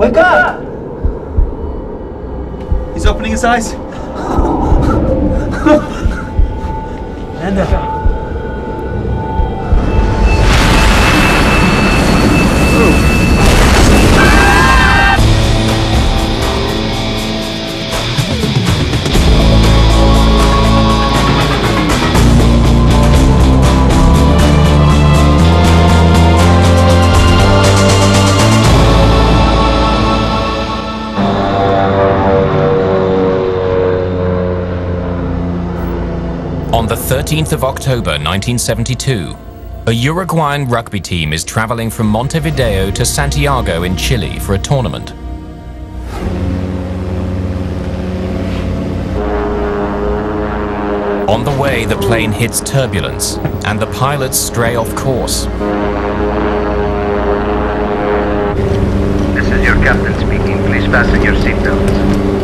Wake up! He's opening his eyes. Nando. On the 13th of October 1972, a Uruguayan rugby team is traveling from Montevideo to Santiago in Chile for a tournament. On the way, the plane hits turbulence and the pilots stray off course. This is your captain speaking. Please fasten your seatbelts.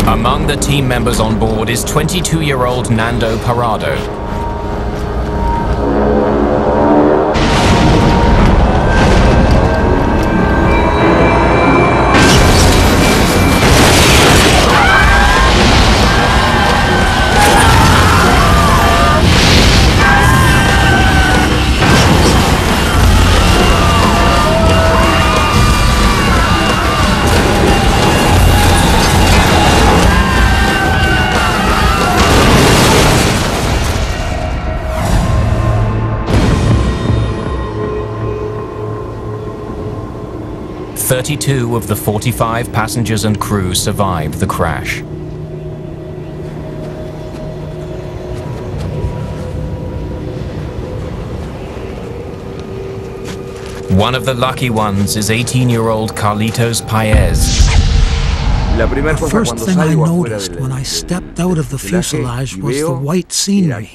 Among the team members on board is 22-year-old Nando Parado. Thirty-two of the 45 passengers and crew survived the crash. One of the lucky ones is 18-year-old Carlitos Paez. The first thing I noticed when I stepped out of the fuselage was the white scenery,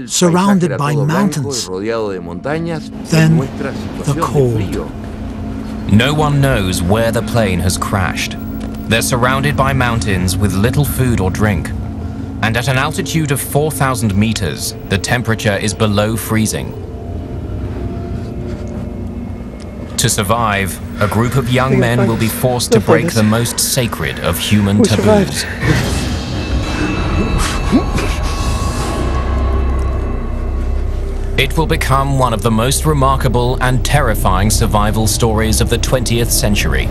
surrounded by mountains, then the cold. No one knows where the plane has crashed. They're surrounded by mountains with little food or drink. And at an altitude of 4,000 meters, the temperature is below freezing. To survive, a group of young men will be forced to break the most sacred of human taboos. It will become one of the most remarkable and terrifying survival stories of the 20th century.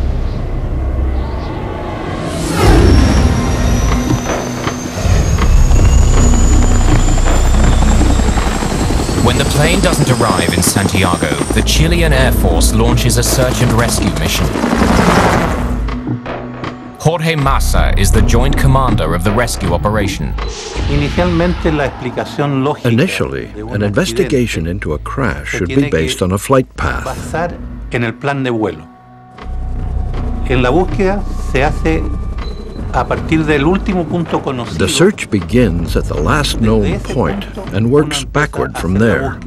When the plane doesn't arrive in Santiago, the Chilean Air Force launches a search and rescue mission. Jorge Massa is the joint commander of the rescue operation. Initially, an investigation into a crash should be based on a flight path. The search begins at the last known point and works backward from there.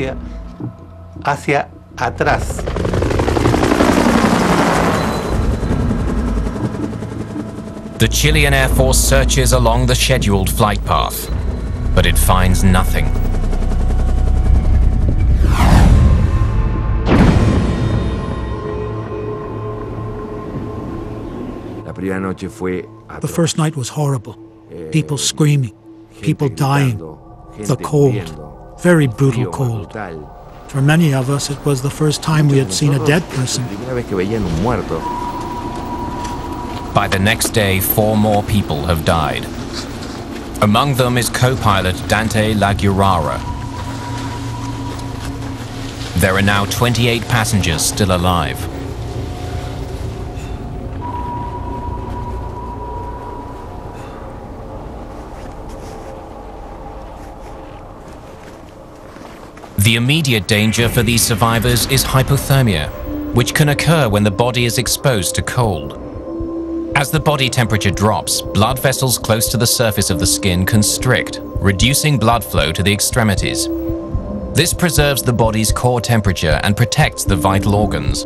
The Chilean Air Force searches along the scheduled flight path, but it finds nothing. The first night was horrible. People screaming, people dying, the cold, very brutal cold. For many of us, it was the first time we had seen a dead person. By the next day, 4 more people have died. Among them is co-pilot Dante Laguirara. There are now 28 passengers still alive. The immediate danger for these survivors is hypothermia, which can occur when the body is exposed to cold. As the body temperature drops, blood vessels close to the surface of the skin constrict, reducing blood flow to the extremities. This preserves the body's core temperature and protects the vital organs.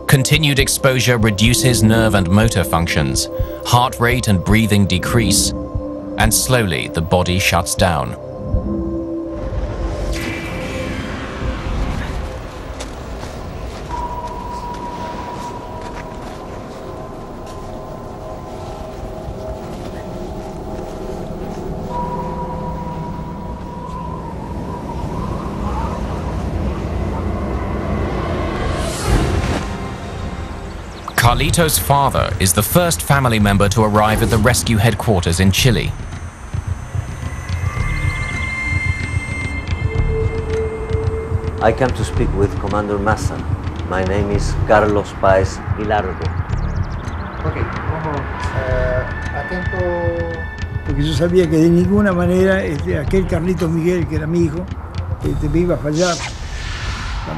Continued exposure reduces nerve and motor functions, heart rate and breathing decrease, and slowly the body shuts down. Carlito's father is the first family member to arrive at the rescue headquarters in Chile. I came to speak with Commander Massa. My name is Carlos Páez Hilargo. Ok, vamos atento, porque yo sabía que de ninguna manera aquel Carlitos Miguel, que era mi hijo, me iba a fallar.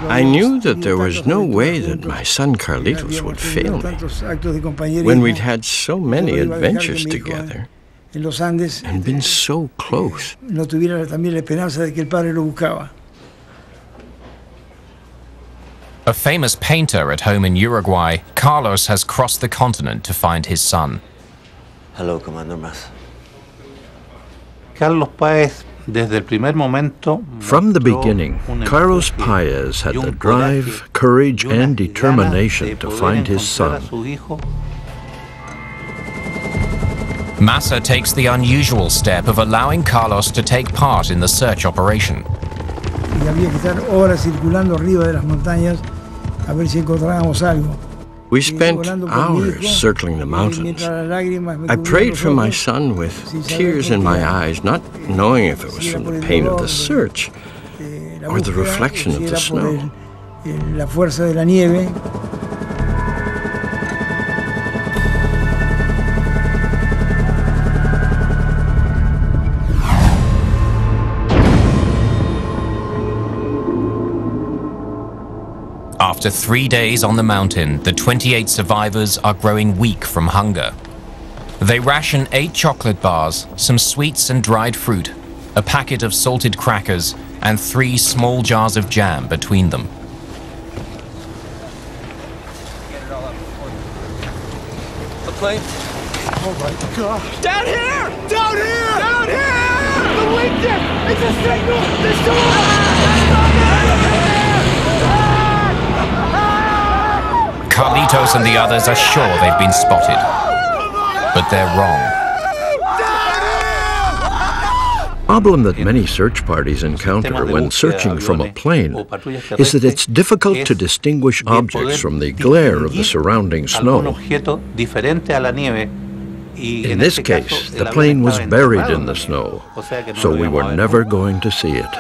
I knew that there was no way that my son Carlitos would fail me when we'd had so many adventures together and been so close. No tuviera también la esperanza de que el padre lo buscaba. A famous painter at home in Uruguay, Carlos has crossed the continent to find his son. Hello, Commander Massa. Carlos Páez, desde el primer momento, from the beginning, Carlos Páez had the drive, courage, and determination to find his son. Massa takes the unusual step of allowing Carlos to take part in the search operation. Y había que estar horas circulando arriba de las montañas a ver si encontrábamos algo. We spent hours circling the mountains. I prayed for my son with tears in my eyes, not knowing if it was from the pain of the search or the reflection of the snow. La fuerza de la nieve. After 3 days on the mountain, the 28 survivors are growing weak from hunger. They ration 8 chocolate bars, some sweets and dried fruit, a packet of salted crackers, and 3 small jars of jam between them. The plane? Oh my God! Down here! Down here! Down here! The wind dip! It's a signal! There's Carlitos and the others are sure they've been spotted, but they're wrong. The problem that many search parties encounter when searching from a plane is that it's difficult to distinguish objects from the glare of the surrounding snow. In this case, the plane was buried in the snow, so we were never going to see it.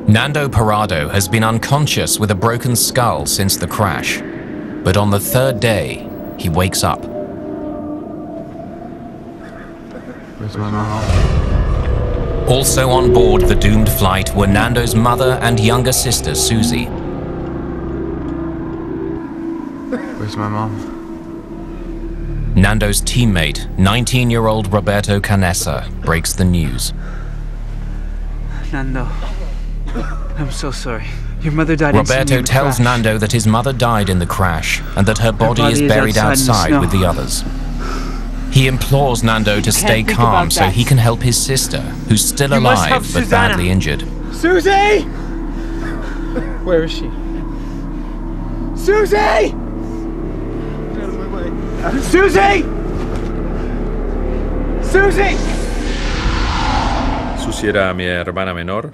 Nando Parado has been unconscious with a broken skull since the crash, but on the 3rd day, he wakes up. Where's my mom? Also on board the doomed flight were Nando's mother and younger sister, Susie. Where's my mom? Nando's teammate, 19-year-old Roberto Canessa, breaks the news. Nando, I'm so sorry. Your mother died. Roberto tells Nando that his mother died in the crash and that her body is buried outside with the others. He implores Nando to stay calm so he can help his sister, who's still alive but badly injured. Susie! Where is she? Susie! Get out of my way. Susie! Susie! Susie era mi hermana menor.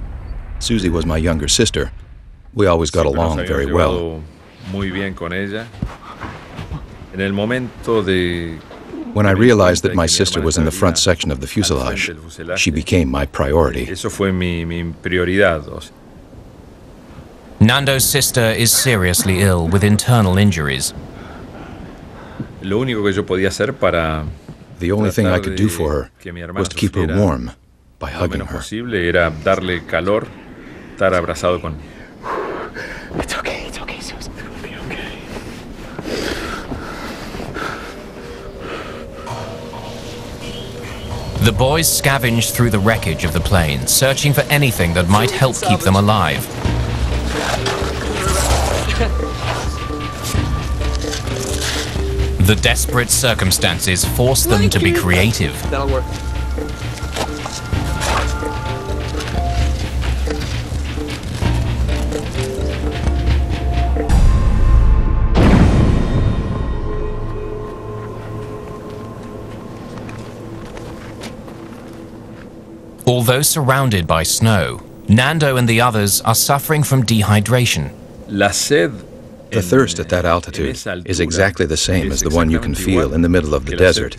Susie was my younger sister. We always got along very well. Muy bien con ella. En el momento de When I realized that my sister was in the front section of the fuselage, she became my priority. Eso fue mi prioridad. Nando's sister is seriously ill with internal injuries. Lo único que yo podía hacer para The only thing I could do for her was to keep her warm by hugging her. Posible era darle calor, estar abrazado con. It's okay, Susie. It'll be okay. The boys scavenge through the wreckage of the plane, searching for anything that might help keep them alive. The desperate circumstances force them to be creative. That'll work. Although surrounded by snow, Nando and the others are suffering from dehydration. The thirst at that altitude is exactly the same as the one you can feel in the middle of the desert,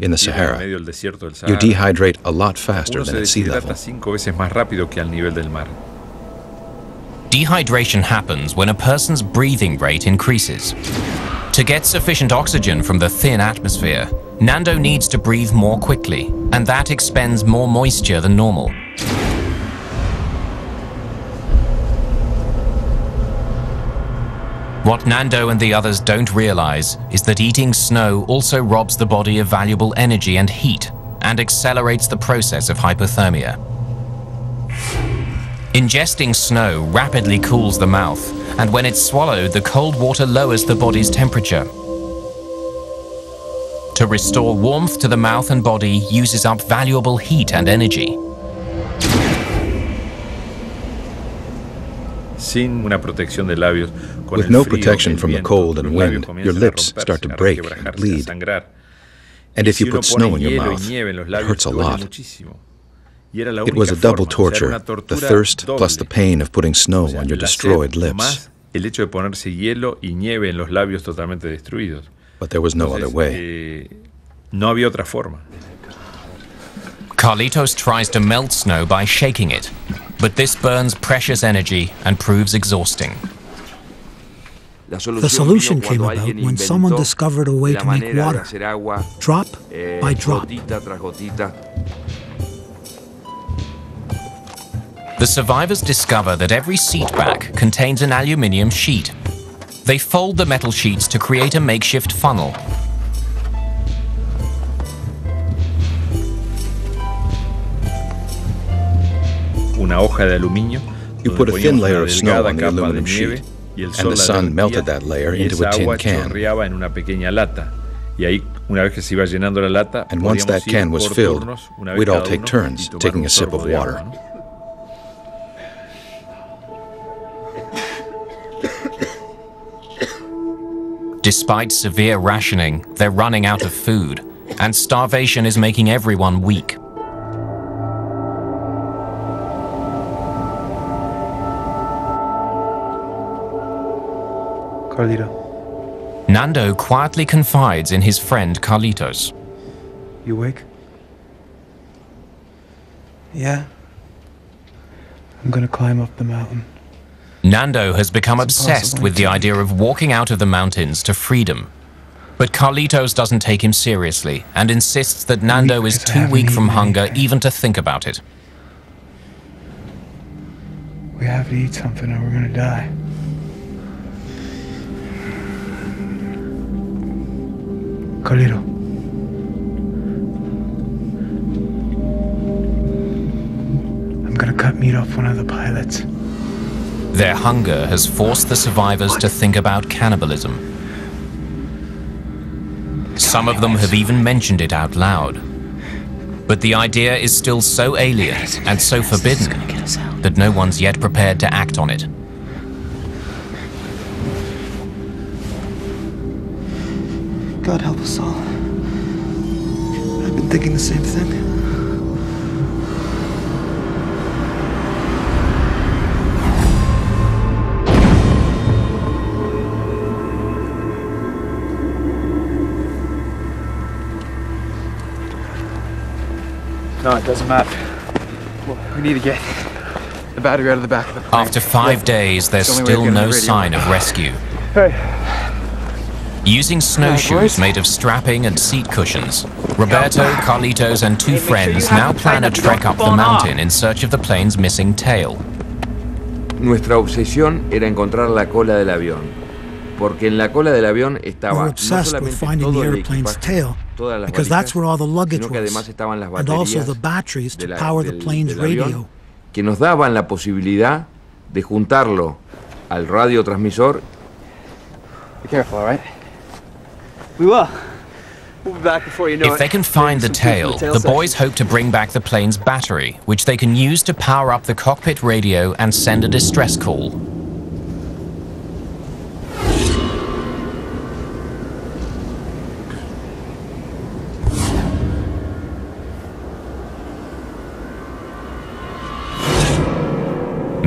in the Sahara. You dehydrate a lot faster than at sea level. Dehydration happens when a person's breathing rate increases. To get sufficient oxygen from the thin atmosphere, Nando needs to breathe more quickly, and that expends more moisture than normal. What Nando and the others don't realize is that eating snow also robs the body of valuable energy and heat, and accelerates the process of hypothermia. Ingesting snow rapidly cools the mouth, and when it's swallowed, the cold water lowers the body's temperature. To restore warmth to the mouth and body uses up valuable heat and energy. With no protection from the cold and wind, your lips start to break and bleed. And if you put snow in your mouth, it hurts a lot. It was a double torture, the thirst plus the pain of putting snow on your destroyed lips. But there was no other way. Carlitos tries to melt snow by shaking it, but this burns precious energy and proves exhausting. The solution came about when someone discovered a way to make water, drop by drop. The survivors discover that every seat back contains an aluminium sheet. They fold the metal sheets to create a makeshift funnel. You put a thin layer of snow on the aluminum sheet, and the sun melted that layer into a tin can. And once that can was filled, we'd all take turns taking a sip of water. Despite severe rationing, they're running out of food, and starvation is making everyone weak. Carlito. Nando quietly confides in his friend Carlitos. You awake? Yeah. I'm gonna climb up the mountain. Nando has become obsessed with the idea of walking out of the mountains to freedom. But Carlitos doesn't take him seriously and insists that Nando is too weak from hunger even to think about it. We have to eat something or we're gonna die. Carlito. I'm gonna cut meat off one of the pilots. Their hunger has forced the survivors to think about cannibalism. Some of them have even mentioned it out loud. But the idea is still so alien and so forbidden that no one's yet prepared to act on it. God help us all. I've been thinking the same thing. No, it doesn't matter. Well, we need to get the battery out of the back of the plane. After 5 days, there's still no sign of rescue. Hey. Using snowshoes made of strapping and seat cushions, Roberto, Carlitos, and 2 friends now plan a trek up the mountain in search of the plane's missing tail. Nuestra obsesión era encontrar la cola del avión, porque en la cola del avión estaba no solamente todo el equipaje, because that's where all the luggage was, and also the batteries to power the plane's radio, que nos daban la posibilidad de juntarlo al radiotransmisor. Be careful, all right? We will. We'll be back before you know it. If they can find the tail, the boys hope to bring back the plane's battery, which they can use to power up the cockpit radio and send a distress call.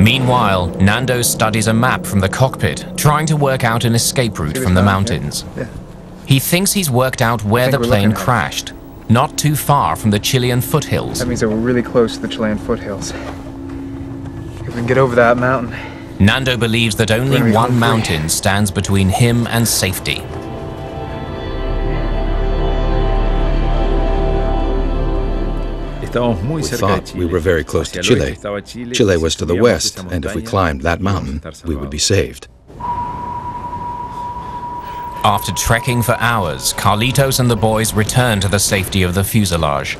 Meanwhile, Nando studies a map from the cockpit, trying to work out an escape route from the mountains. He thinks he's worked out where the plane crashed, not too far from the Chilean foothills. That means that we're really close to the Chilean foothills. If we can get over that mountain. Nando believes that only one mountain stands between him and safety. We thought we were very close to Chile. Chile was to the west, and if we climbed that mountain, we would be saved. After trekking for hours, Carlitos and the boys return to the safety of the fuselage.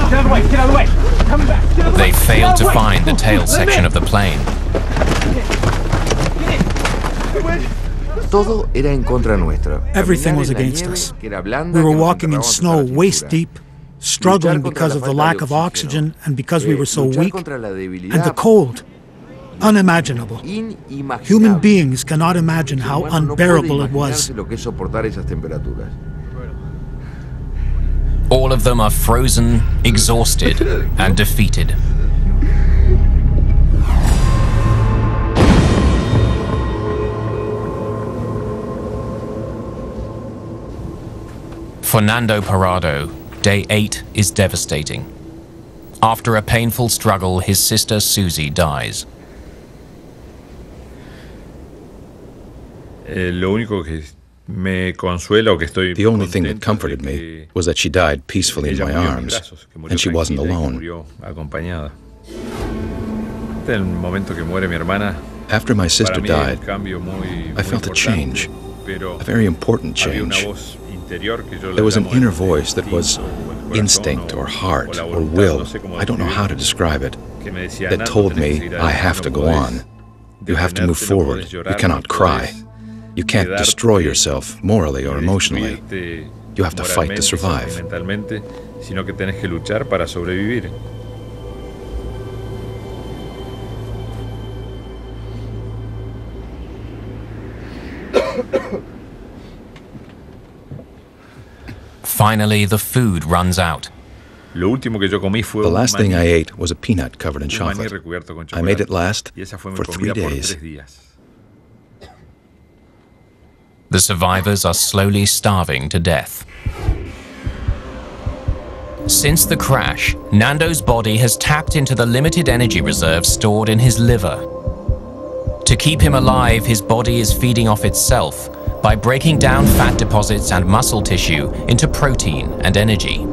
Get out of the way! Get out of the way! Coming back! Get out of the way! They failed to find the tail section of the plane. Everything was against us. We were walking in snow waist deep, struggling because of the lack of oxygen and because we were so weak, and the cold. Unimaginable. Human beings cannot imagine how unbearable it was. All of them are frozen, exhausted, and defeated. For Nando Parrado, day 8 is devastating. After a painful struggle, his sister Susie dies. The only thing that comforted me was that she died peacefully in my arms, and she wasn't alone. After my sister died, I felt a change, a very important change. There was an inner voice that was instinct or heart or will, I don't know how to describe it, that told me I have to go on. You have to move forward. You cannot cry. You can't destroy yourself morally or emotionally. You have to fight to survive. Finally, the food runs out. The last thing I ate was a peanut covered in chocolate. I made it last for 3 days. The survivors are slowly starving to death. Since the crash, Nando's body has tapped into the limited energy reserves stored in his liver. To keep him alive, his body is feeding off itself by breaking down fat deposits and muscle tissue into protein and energy.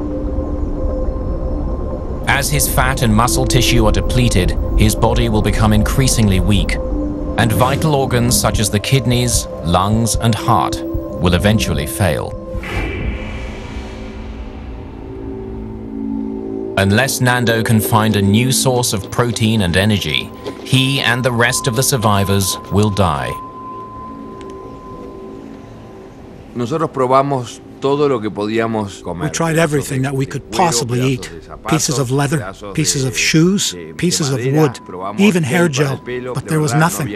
As his fat and muscle tissue are depleted, his body will become increasingly weak, and vital organs such as the kidneys, lungs, and heart will eventually fail. Unless Nando can find a new source of protein and energy, he and the rest of the survivors will die. We tried everything that we could possibly eat. Pieces of leather, pieces of shoes, pieces of wood, even hair gel, but there was nothing.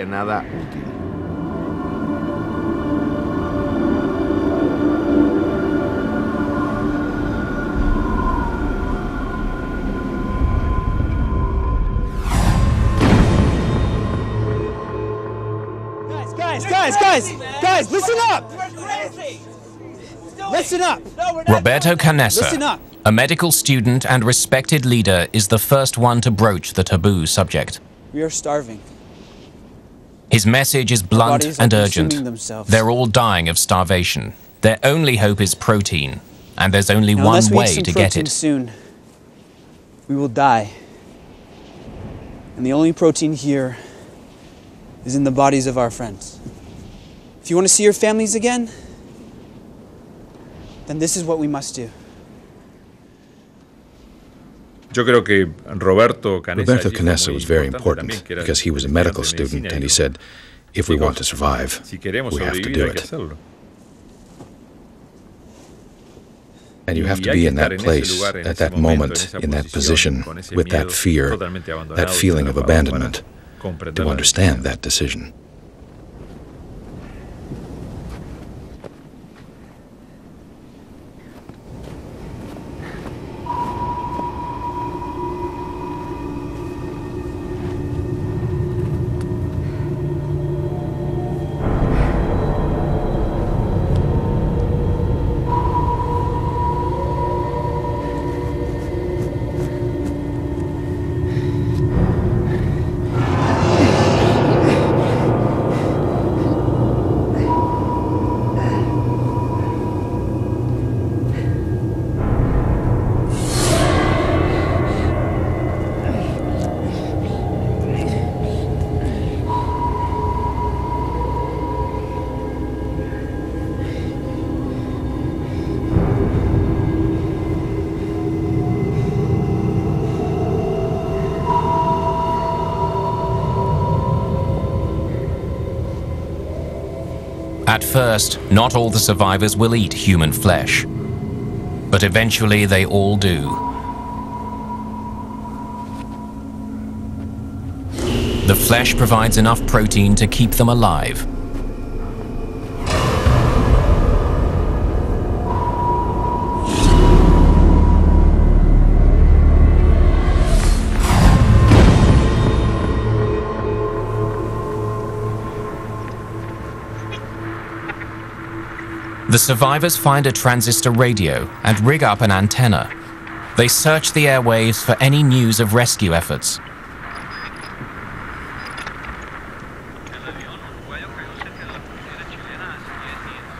Guys, listen up! Listen up! Roberto Canessa, a medical student and respected leader, is the first one to broach the taboo subject. We are starving. His message is blunt and urgent. They're all dying of starvation. Their only hope is protein, and there's only one way to get it. Soon, we will die. And the only protein here is in the bodies of our friends. If you want to see your families again, then this is what we must do. Roberto Canessa was very important because he was a medical student, and he said, if we want to survive, we have to do it. And you have to be in that place, at that moment, in that position, with that fear, that feeling of abandonment, to understand that decision. At first, not all the survivors will eat human flesh, but eventually they all do. The flesh provides enough protein to keep them alive. The survivors find a transistor radio and rig up an antenna. They search the airwaves for any news of rescue efforts.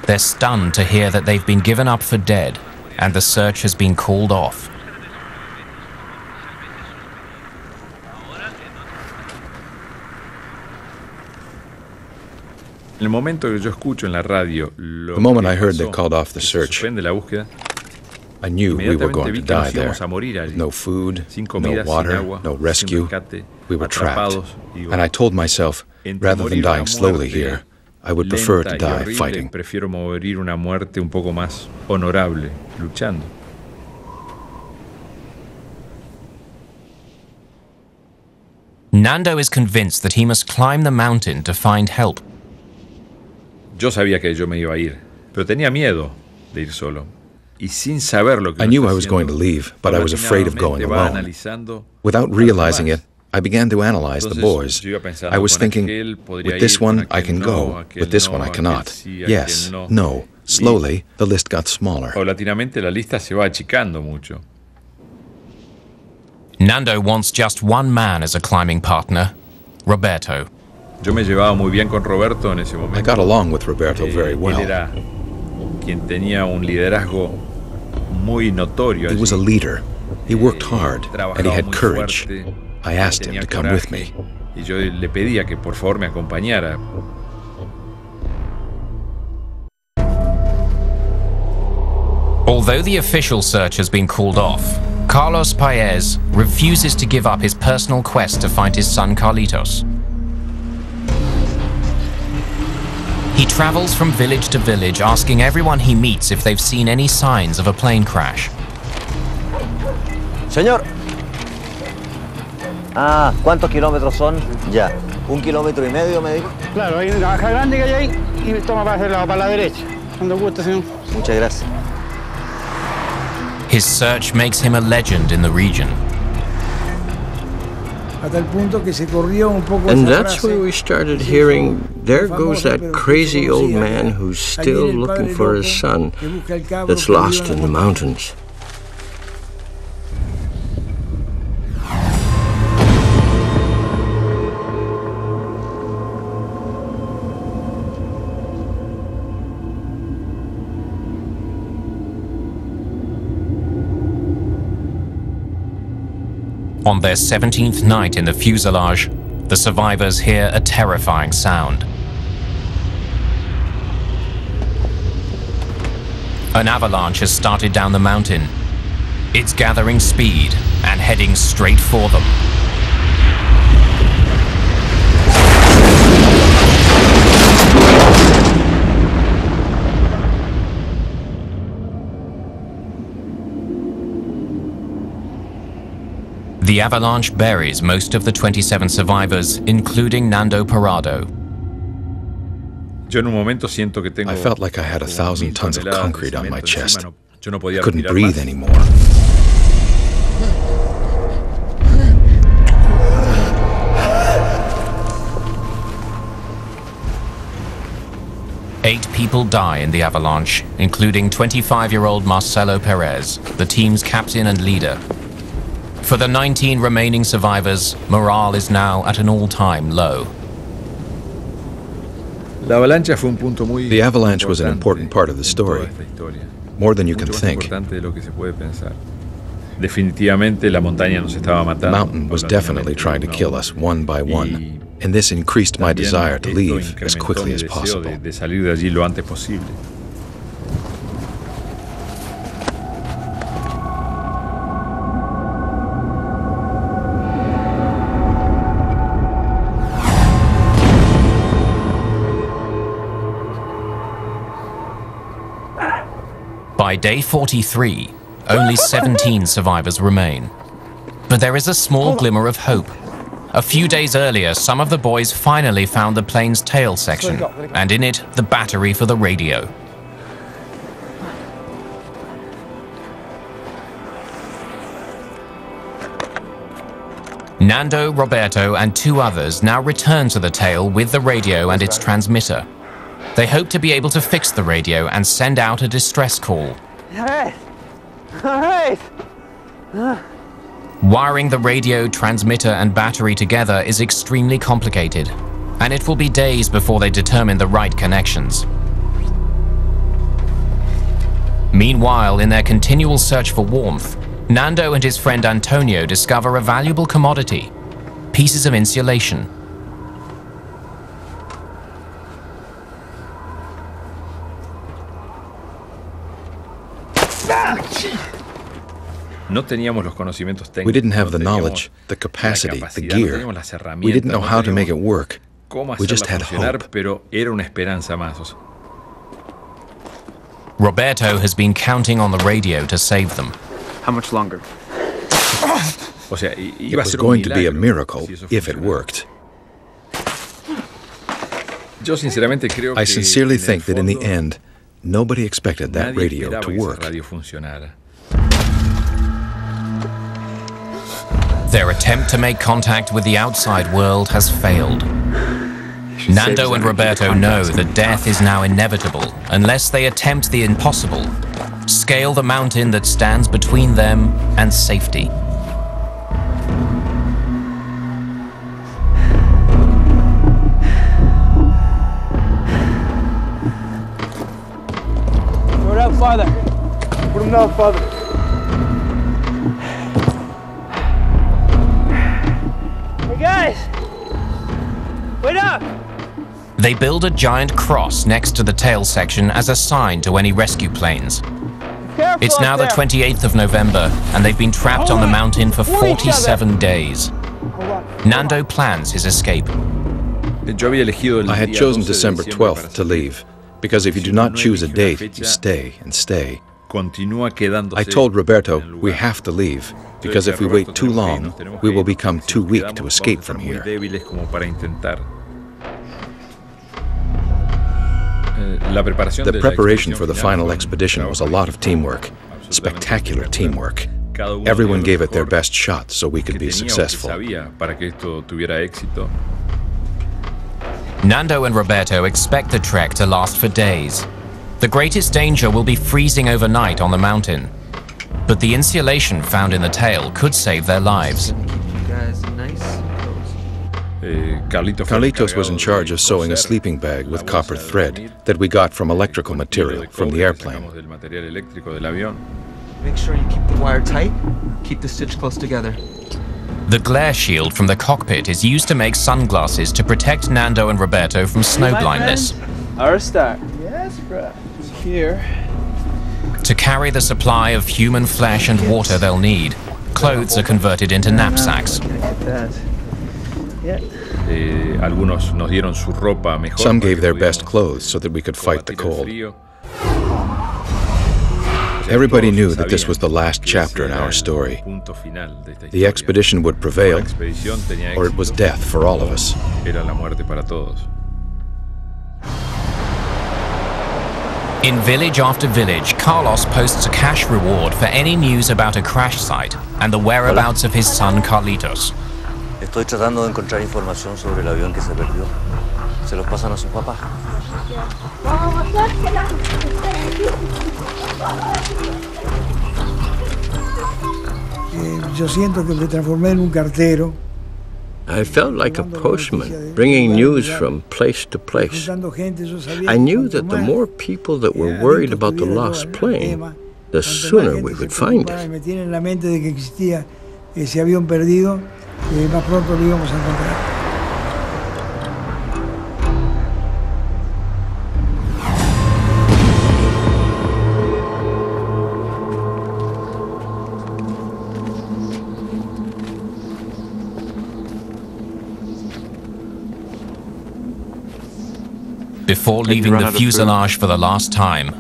They're stunned to hear that they've been given up for dead and the search has been called off. The moment I heard they called off the search, I knew we were going to die there. No food, no water, no rescue. We were trapped. And I told myself, rather than dying slowly here, I would prefer to die fighting. Nando is convinced that he must climb the mountain to find help. Yo sabía que yo me iba a ir, pero tenía miedo de ir solo. Y sin saber lo que I knew I was going to leave, but I was afraid of going alone. Without realizing it, I began to analyze the boys. I was thinking, with this one I can go, with this one I cannot. Yes, no. Slowly, the list got smaller. Paulatinamente la lista se va achicando mucho. Nando wants just one man as a climbing partner, Roberto. Yo me llevaba muy bien con Roberto en ese momento. I got along with Roberto very well. Él era quien tenía un liderazgo muy notorio. He was a leader. He worked hard and he had courage. I asked him to come with me. Y yo le pedía que por favor me acompañara. Although the official search has been called off, Carlos Paez refuses to give up his personal quest to find his son Carlitos. He travels from village to village, asking everyone he meets if they've seen any signs of a plane crash. Señor. Ah, ¿cuántos kilómetros son? Ya. 1,5 kilómetros, me dijo. Claro, hay una baja grande que hay ahí y toma para ese lado, para la derecha. Cuando guste, señor. Muchas gracias. His search makes him a legend in the region. And that's where we started hearing, there goes that crazy old man who's still looking for his son that's lost in the mountains. On their 17th night in the fuselage, the survivors hear a terrifying sound. An avalanche has started down the mountain. It's gathering speed and heading straight for them. The avalanche buries most of the 27 survivors, including Nando Parrado. I felt like I had 1,000 tons of concrete on my chest. I couldn't breathe anymore. Eight people die in the avalanche, including 25-year-old Marcelo Perez, the team's captain and leader. For the 19 remaining survivors, morale is now at an all-time low. The avalanche was an important part of the story, more than you can think. The mountain was definitely trying to kill us one by one, and this increased my desire to leave as quickly as possible. By day 43, only 17 survivors remain. But there is a small glimmer of hope. A few days earlier, some of the boys finally found the plane's tail section, and in it, the battery for the radio. Nando, Roberto, and 2 others now return to the tail with the radio and its transmitter. They hope to be able to fix the radio and send out a distress call. All right. Wiring the radio, transmitter, and battery together is extremely complicated, and it will be days before they determine the right connections. Meanwhile, in their continual search for warmth, Nando and his friend Antonio discover a valuable commodity: pieces of insulation. We didn't have the knowledge, the capacity, the gear. We didn't know how to make it work. We just had hope. Roberto has been counting on the radio to save them. How much longer? It was going to be a miracle if it worked. I sincerely think that in the end, nobody expected that radio to work. Their attempt to make contact with the outside world has failed. Nando and Roberto know that death is now inevitable unless they attempt the impossible: scale the mountain that stands between them and safety. Throw it out farther. Put him down farther. Hey guys! Wait up! They build a giant cross next to the tail section as a sign to any rescue planes. It's now the 28th of November, and they've been trapped on the mountain for 47 days. Nando plans his escape. I had chosen December 12th to leave, because if you do not choose a date, you stay and stay. I told Roberto, we have to leave, because if we wait too long, we will become too weak to escape from here. The preparation for the final expedition was a lot of teamwork, spectacular teamwork. Everyone gave it their best shot so we could be successful. Nando and Roberto expect the trek to last for days. The greatest danger will be freezing overnight on the mountain. But the insulation found in the tail could save their lives. Carlitos was in charge of sewing a sleeping bag with copper thread that we got from electrical material from the airplane. Make sure you keep the wire tight, keep the stitch close together. The glare shield from the cockpit is used to make sunglasses to protect Nando and Roberto from snow blindness. Our start. Yes, bro. Here. To carry the supply of human flesh and water they'll need, clothes are converted into knapsacks. Some gave their best clothes so that we could fight the cold. Everybody knew that this was the last chapter in our story. The expedition would prevail, or it was death for all of us. In village after village, Carlos posts a cash reward for any news about a crash site and the whereabouts of his son Carlitos. Estoy tratando de encontrar información sobre el avión que se perdió. Se los pasan a su papá. Yo siento que me transformé en un cartero. I felt like a postman, bringing news from place to place. I knew that the more people that were worried about the lost plane, the sooner we would find it. Me tiene en la mente de que existía ese avión perdido, y más pronto lo íbamos a encontrar. Before leaving the fuselage for the last time,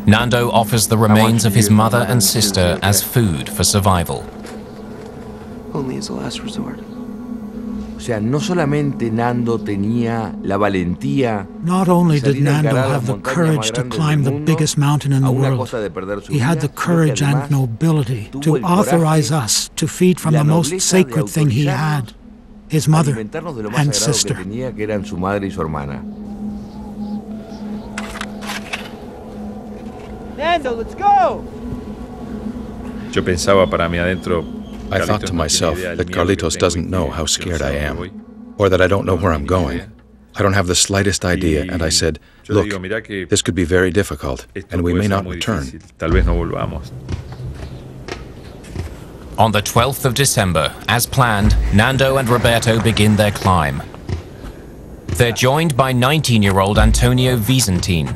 Nando offers the remains of his mother and sister as food for survival. Only as a last resort. O sea, no solamente Nando tenía la valentía. Not only did Nando have the courage to climb the biggest mountain in the world, he had the courage and nobility to authorize us to feed from the most sacred thing he had, his mother and sister. Nando, let's go! Yo pensaba para mí adentro. I thought to myself that Carlitos doesn't know how scared I am, or that I don't know where I'm going. I don't have the slightest idea, and I said, look, this could be very difficult, and we may not return. On the 12th of December, as planned, Nando and Roberto begin their climb. They're joined by 19-year-old Antonio Vicentin.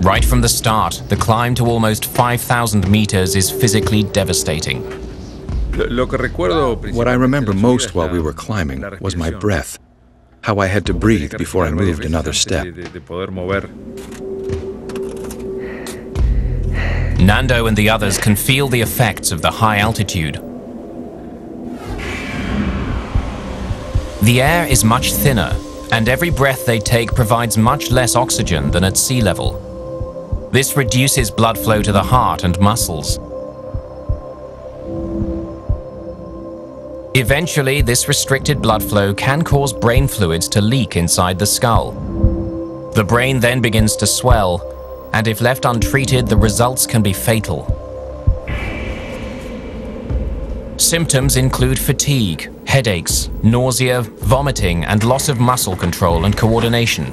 Right from the start, the climb to almost 5,000 meters is physically devastating. What I remember most while we were climbing was my breath, how I had to breathe before I moved another step. Nando and the others can feel the effects of the high altitude. The air is much thinner, and every breath they take provides much less oxygen than at sea level. This reduces blood flow to the heart and muscles. Eventually, this restricted blood flow can cause brain fluids to leak inside the skull. The brain then begins to swell, and if left untreated, the results can be fatal. Symptoms include fatigue, headaches, nausea, vomiting, and loss of muscle control and coordination.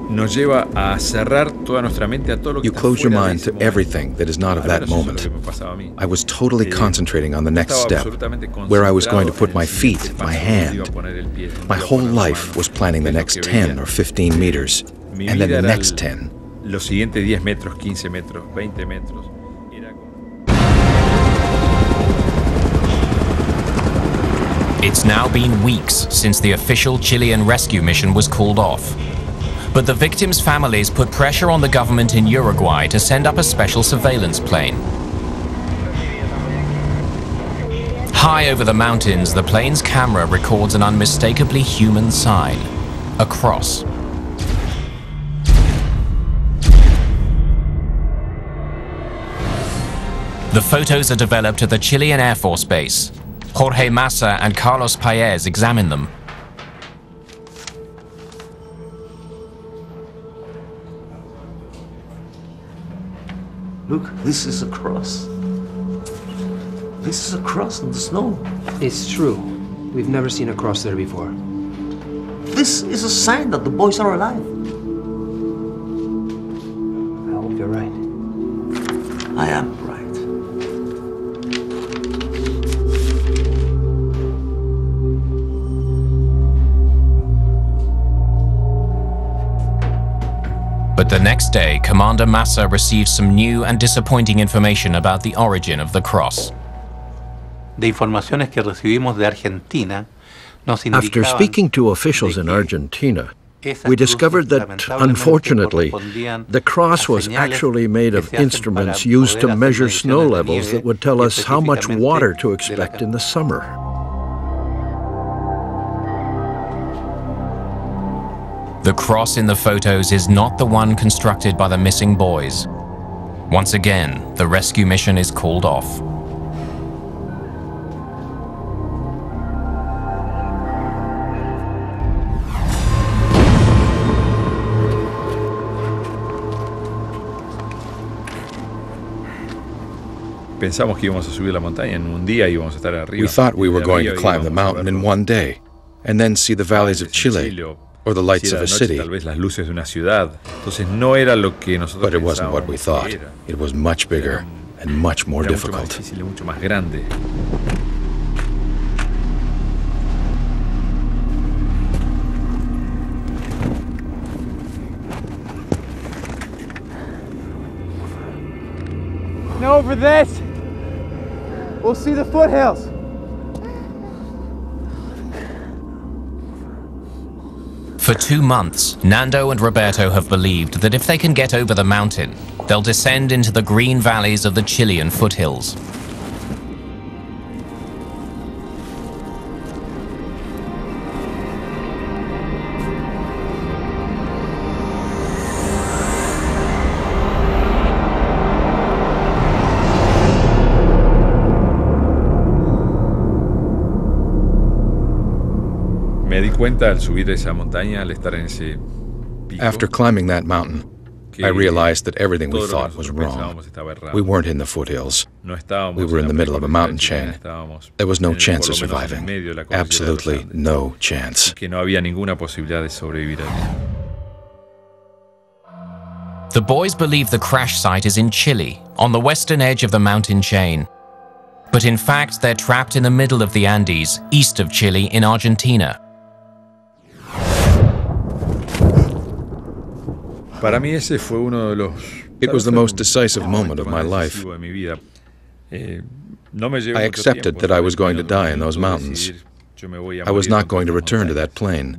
You close your mind to everything that is not of that moment. I was totally concentrating on the next step, where I was going to put my feet, my hand. My whole life was planning the next 10 or 15 meters, and then the next 10. It's now been weeks since the official Chilean rescue mission was called off. But the victims' families put pressure on the government in Uruguay to send up a special surveillance plane. High over the mountains, the plane's camera records an unmistakably human sign, a cross. The photos are developed at the Chilean Air Force Base. Jorge Massa and Carlos Paez examine them. Look, this is a cross. This is a cross in the snow. It's true. We've never seen a cross there before. This is a sign that the boys are alive. I hope you're right. I am right. But the next day, Commander Massa receives some new and disappointing information about the origin of the cross. After speaking to officials in Argentina, we discovered that, unfortunately, the cross was actually made of instruments used to measure snow levels that would tell us how much water to expect in the summer. The cross in the photos is not the one constructed by the missing boys. Once again, the rescue mission is called off. We thought we were going to climb the mountain in one day, and then see the valleys of Chile, or the lights of a city. But it wasn't what we thought. It was much bigger and much more difficult. And over this, we'll see the foothills. For 2 months, Nando and Roberto have believed that if they can get over the mountain, they'll descend into the green valleys of the Chilean foothills. After climbing that mountain, I realized that everything we thought was wrong. We weren't in the foothills. We were in the middle of a mountain chain. There was no chance of surviving. Absolutely no chance. The boys believe the crash site is in Chile, on the western edge of the mountain chain. But in fact, they're trapped in the middle of the Andes, east of Chile, in Argentina. It was the most decisive moment of my life. I accepted that I was going to die in those mountains. I was not going to return to that plane.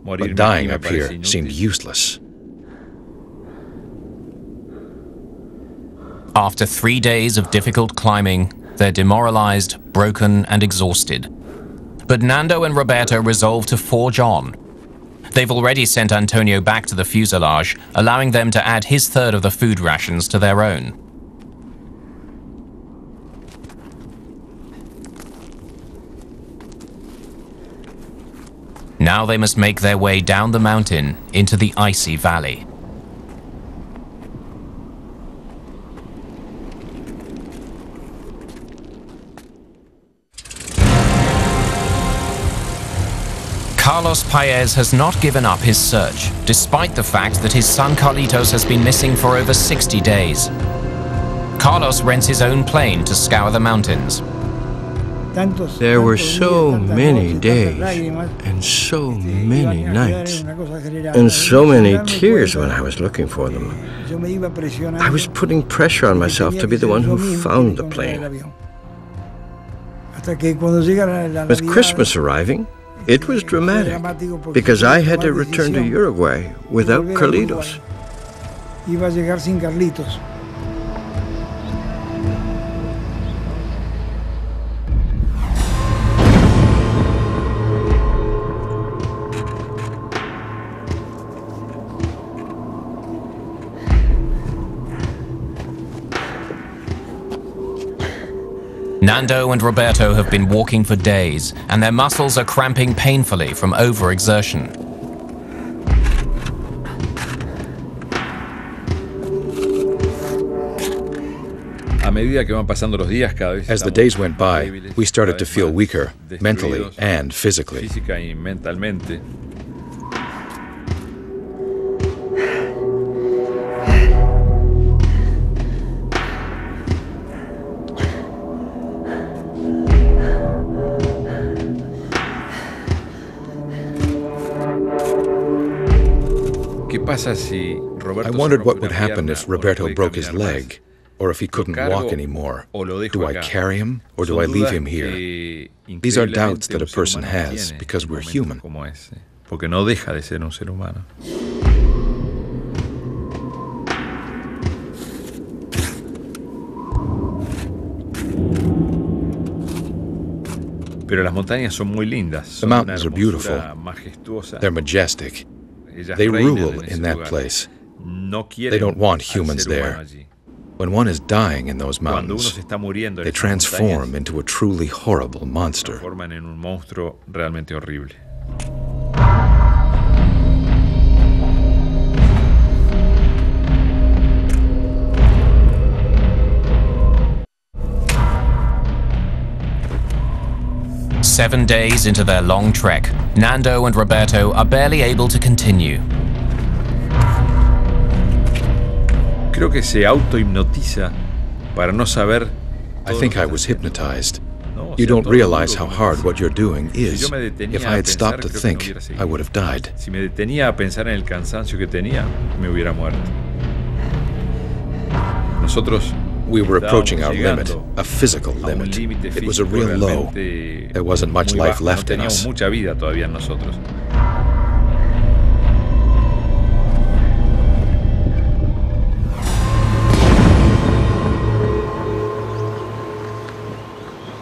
But dying up here seemed useless. After 3 days of difficult climbing, they're demoralized, broken, and exhausted. But Nando and Roberto resolve to forge on. They've already sent Antonio back to the fuselage, allowing them to add his third of the food rations to their own. Now they must make their way down the mountain into the icy valley. Carlos Paez has not given up his search, despite the fact that his son Carlitos has been missing for over 60 days. Carlos rents his own plane to scour the mountains. There were so many days, and so many nights, and so many tears when I was looking for them. I was putting pressure on myself to be the one who found the plane. With Christmas arriving, it was dramatic, because I had to return to Uruguay without Carlitos. Nando and Roberto have been walking for days, and their muscles are cramping painfully from overexertion. As the days went by, we started to feel weaker, mentally and physically. I wondered what would happen if Roberto broke his leg, or if he couldn't walk anymore. Do I carry him, or do I leave him here? These are doubts that a person has, because we're human. The mountains are beautiful. They're majestic. They rule in that place. They don't want humans there. When one is dying in those mountains, they transform into a truly horrible monster. Seven days into their long trek, Nando and Roberto are barely able to continue. I think I was hypnotized. You don't realize how hard what you're doing is. If I had stopped to think, I would have died. We were approaching our limit, a physical limit. It was a real low. There wasn't much life left in us.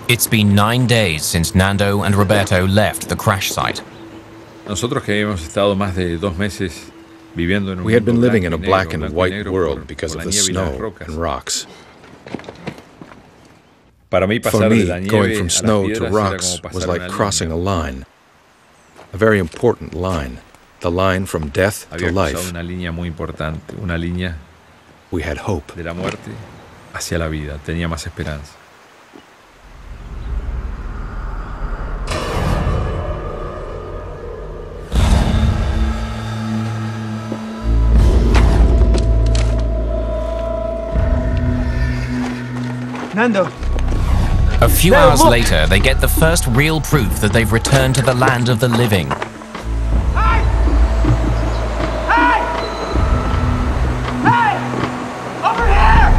It's been 9 days since Nando and Roberto left the crash site. We had been living in a black and white world because of the snow and rocks. For me, going from snow to rocks was like crossing a line. A very important line. The line from death to life. We had hope. Nando. A few hours later, they get the first real proof that they've returned to the land of the living. Hey! Hey! Hey! Over here!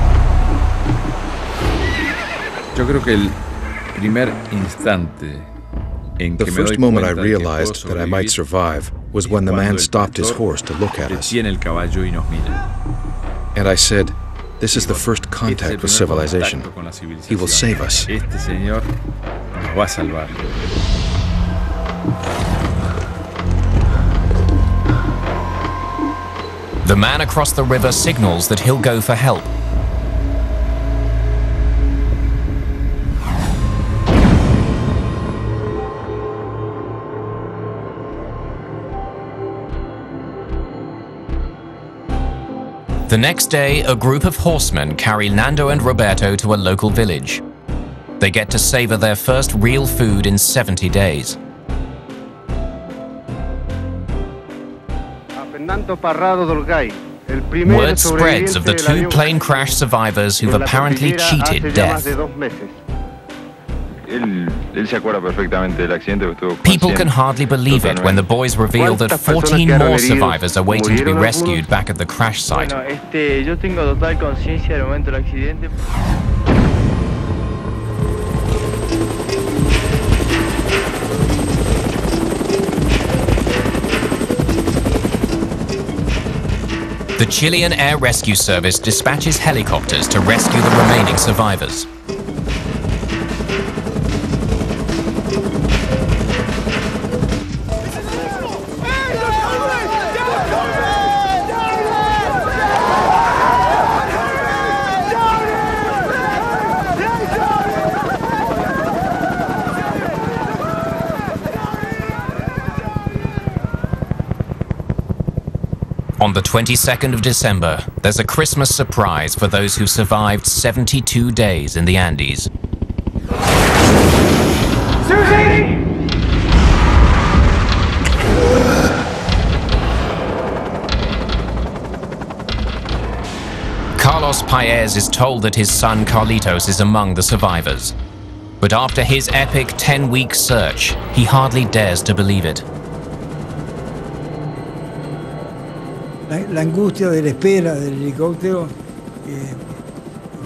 The first moment I realized that I might survive was when the man stopped his horse to look at us. And I said, "This is the first contact with civilization. He will save us." The man across the river signals that he'll go for help. The next day, a group of horsemen carry Nando and Roberto to a local village. They get to savor their first real food in 70 days. Word spreads of the two plane crash survivors who've apparently cheated death. People can hardly believe it when the boys reveal that 14 more survivors are waiting to be rescued back at the crash site. The Chilean Air Rescue Service dispatches helicopters to rescue the remaining survivors. On the 22nd of December, there's a Christmas surprise for those who survived 72 days in the Andes. Susie! Carlos Paez is told that his son Carlitos is among the survivors. But after his epic 10-week search, he hardly dares to believe it. La angustia de la espera del helicóptero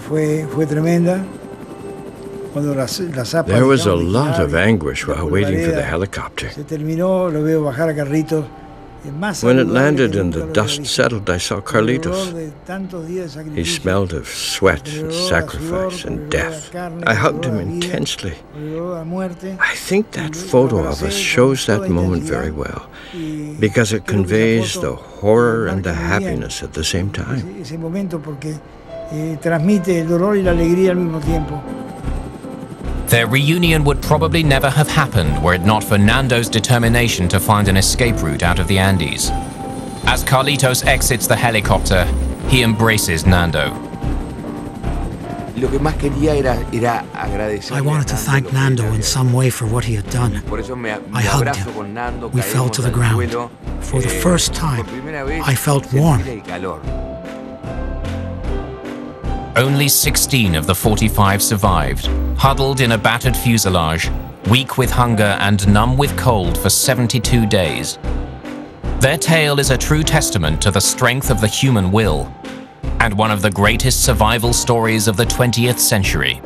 fue tremenda. There was a lot of anguish while waiting for the helicopter. Se terminó, lo veo bajar a Carlitos. When it landed and the dust settled, I saw Carlitos. He smelled of sweat and sacrifice and death. I hugged him intensely. I think that photo of us shows that moment very well, because it conveys the horror and the happiness at the same time. Ese momento porque transmite el dolor y la alegría al mismo tiempo. Their reunion would probably never have happened were it not for Nando's determination to find an escape route out of the Andes. As Carlitos exits the helicopter, he embraces Nando. I wanted to thank Nando in some way for what he had done. I hugged him. We fell to the ground. For the first time, I felt warm. Only 16 of the 45 survived, huddled in a battered fuselage, weak with hunger and numb with cold for 72 days. Their tale is a true testament to the strength of the human will and one of the greatest survival stories of the 20th century.